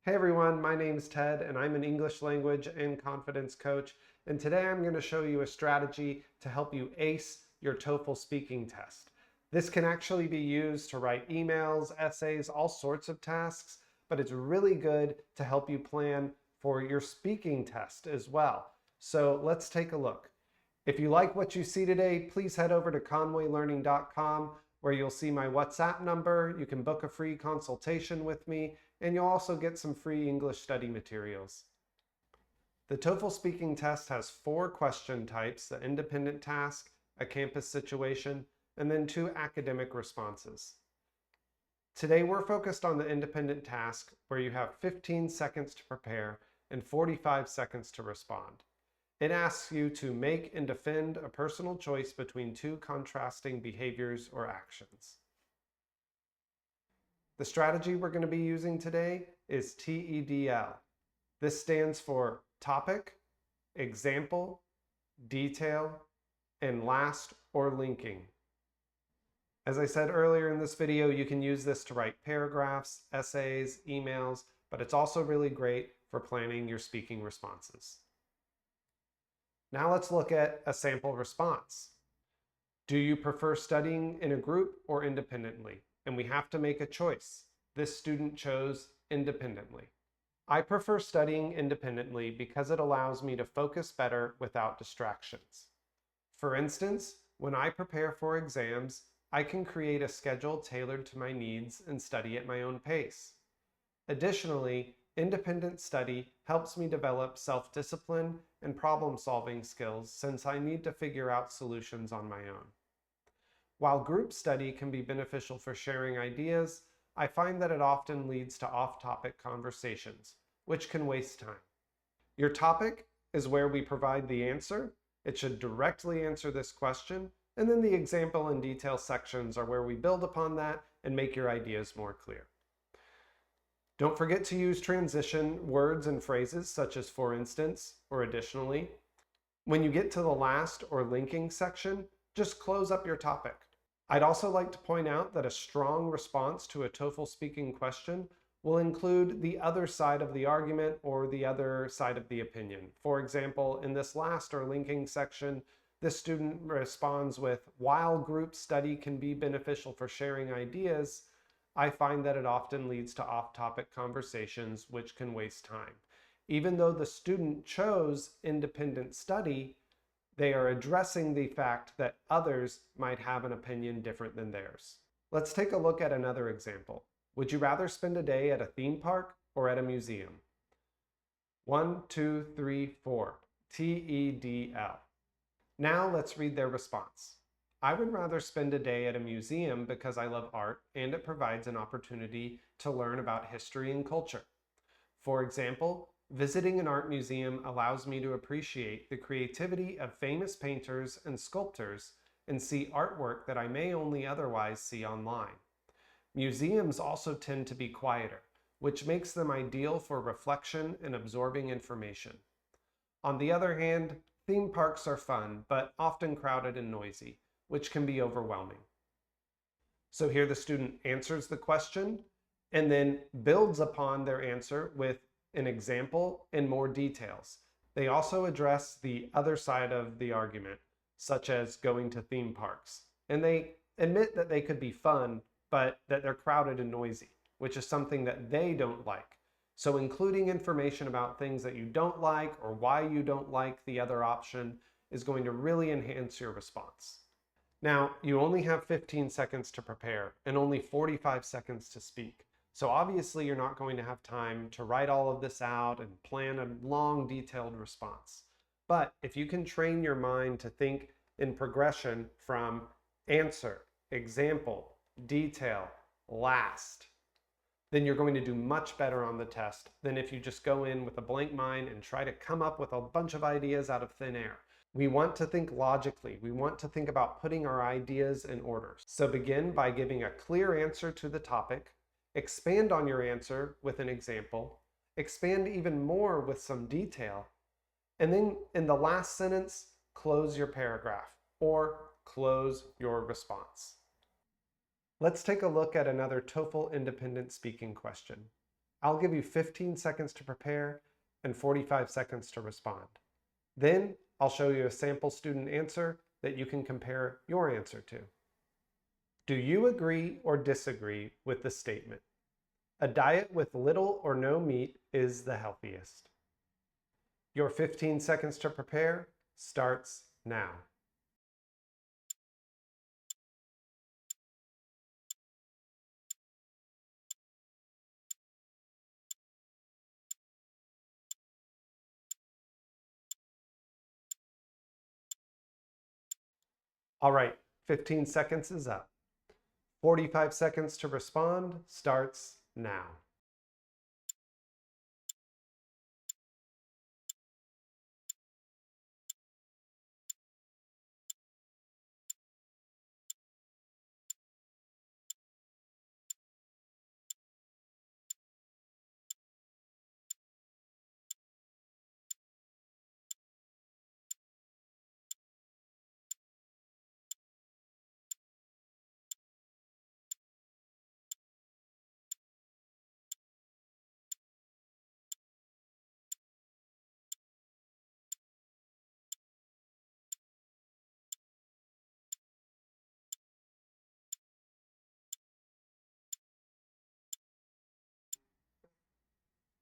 Hey everyone, my name's Ted and I'm an English language and confidence coach. And today I'm going to show you a strategy to help you ace your TOEFL speaking test. This can actually be used to write emails, essays, all sorts of tasks, but it's really good to help you plan for your speaking test as well. So let's take a look. If you like what you see today, please head over to conwaylearning.com where you'll see my WhatsApp number. You can book a free consultation with me, and you'll also get some free English study materials. The TOEFL speaking test has 4 question types: the independent task, a campus situation, and then 2 academic responses. Today we're focused on the independent task, where you have 15 seconds to prepare and 45 seconds to respond. It asks you to make and defend a personal choice between 2 contrasting behaviors or actions. The strategy we're going to be using today is T.E.D.L. This stands for topic, example, detail, and last or linking. As I said earlier in this video, you can use this to write paragraphs, essays, emails, but it's also really great for planning your speaking responses. Now let's look at a sample response. Do you prefer studying in a group or independently? And we have to make a choice. This student chose independently. I prefer studying independently because it allows me to focus better without distractions. For instance, when I prepare for exams, I can create a schedule tailored to my needs and study at my own pace. Additionally, independent study helps me develop self-discipline and problem-solving skills since I need to figure out solutions on my own. While group study can be beneficial for sharing ideas, I find that it often leads to off-topic conversations, which can waste time. Your topic is where we provide the answer. It should directly answer this question, and then the example and detail sections are where we build upon that and make your ideas more clear. Don't forget to use transition words and phrases such as for instance or additionally. When you get to the last or linking section, just close up your topic. I'd also like to point out that a strong response to a TOEFL speaking question will include the other side of the argument or the other side of the opinion. For example, in this last or linking section, this student responds with, "While group study can be beneficial for sharing ideas, I find that it often leads to off-topic conversations which can waste time." Even though the student chose independent study, they are addressing the fact that others might have an opinion different than theirs. Let's take a look at another example. Would you rather spend a day at a theme park or at a museum? 1, 2, 3, 4. T.E.D.L. Now let's read their response. I would rather spend a day at a museum because I love art and it provides an opportunity to learn about history and culture. For example, visiting an art museum allows me to appreciate the creativity of famous painters and sculptors and see artwork that I may only otherwise see online. Museums also tend to be quieter, which makes them ideal for reflection and absorbing information. On the other hand, theme parks are fun, but often crowded and noisy, which can be overwhelming. So here the student answers the question and then builds upon their answer with an example and more details. They also address the other side of the argument, such as going to theme parks. And they admit that they could be fun, but that they're crowded and noisy, which is something that they don't like. So including information about things that you don't like or why you don't like the other option is going to really enhance your response. Now, you only have 15 seconds to prepare and only 45 seconds to speak. So obviously you're not going to have time to write all of this out and plan a long, detailed response. But if you can train your mind to think in progression from answer, example, detail, last, then you're going to do much better on the test than if you just go in with a blank mind and try to come up with a bunch of ideas out of thin air. We want to think logically. We want to think about putting our ideas in order. So begin by giving a clear answer to the topic, expand on your answer with an example, expand even more with some detail, and then in the last sentence, close your paragraph or close your response. Let's take a look at another TOEFL Independent Speaking question. I'll give you 15 seconds to prepare and 45 seconds to respond. Then I'll show you a sample student answer that you can compare your answer to. Do you agree or disagree with the statement? A diet with little or no meat is the healthiest. Your 15 seconds to prepare starts now. All right, 15 seconds is up. 45 seconds to respond starts now.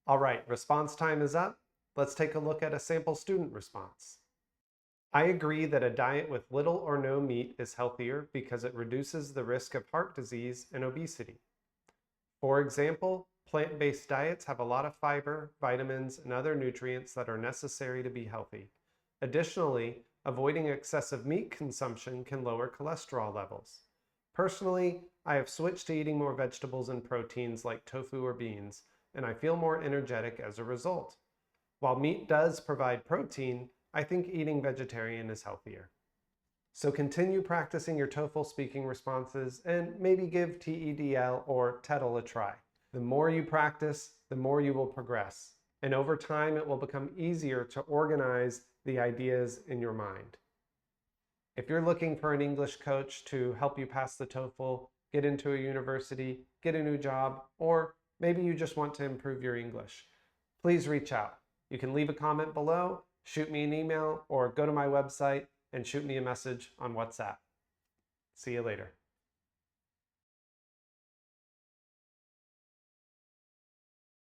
All right, response time is up. Let's take a look at a sample student response. I agree that a diet with little or no meat is healthier because it reduces the risk of heart disease and obesity. For example, plant-based diets have a lot of fiber, vitamins, and other nutrients that are necessary to be healthy. Additionally, avoiding excessive meat consumption can lower cholesterol levels. Personally, I have switched to eating more vegetables and proteins like tofu or beans, and I feel more energetic as a result. While meat does provide protein, I think eating vegetarian is healthier. So continue practicing your TOEFL speaking responses and maybe give T.E.D.L or T.E.D.L a try. The more you practice, the more you will progress. And over time, it will become easier to organize the ideas in your mind. If you're looking for an English coach to help you pass the TOEFL, get into a university, get a new job, or maybe you just want to improve your English, please reach out. You can leave a comment below, shoot me an email, or go to my website and shoot me a message on WhatsApp. See you later.